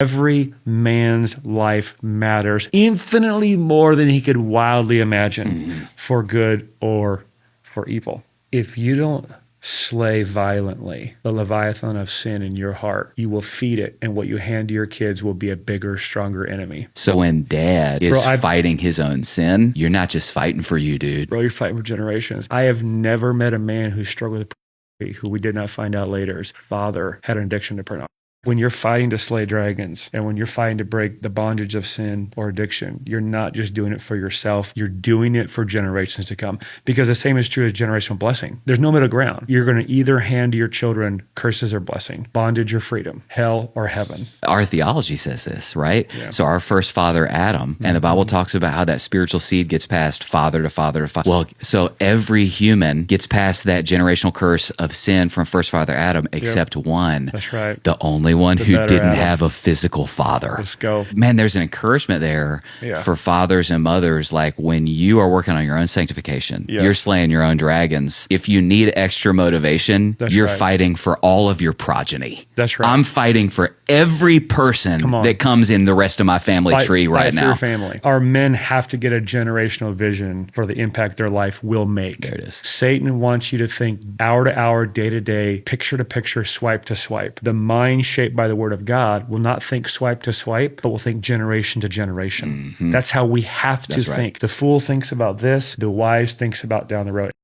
Every man's life matters infinitely more than he could wildly imagine, for good or for evil. If you don't slay violently the Leviathan of sin in your heart, you will feed it, and what you hand to your kids will be a bigger, stronger enemy. So when dad is fighting his own sin, you're not just fighting for you, dude. Bro, you're fighting for generations. I have never met a man who struggled with pornography who we did not find out later his father had an addiction to pornography. When you're fighting to slay dragons and when you're fighting to break the bondage of sin or addiction, you're not just doing it for yourself. You're doing it for generations to come. Because the same is true as generational blessing. There's no middle ground. You're going to either hand to your children curses or blessing, bondage or freedom, hell or heaven. Our theology says this, right? Yeah. So our first father, Adam, and the Bible talks about how that spiritual seed gets passed father to father to father. Well, so every human gets past that generational curse of sin from first father Adam, except one. That's right. The only one who didn't Adam. have a physical father. Let's go. Man, there's an encouragement there for fathers and mothers. Like when you are working on your own sanctification, you're slaying your own dragons. If you need extra motivation, you're fighting for all of your progeny. That's right. I'm fighting for every person that comes in the rest of my family tree right now. Fight for your family. Our men have to get a generational vision for the impact their life will make. There it is. Satan wants you to think hour to hour, day to day, picture to picture, swipe to swipe. The mind shaped by the word of God will not think swipe to swipe, but will think generation to generation. That's how we have to think. The fool thinks about this. The wise thinks about down the road.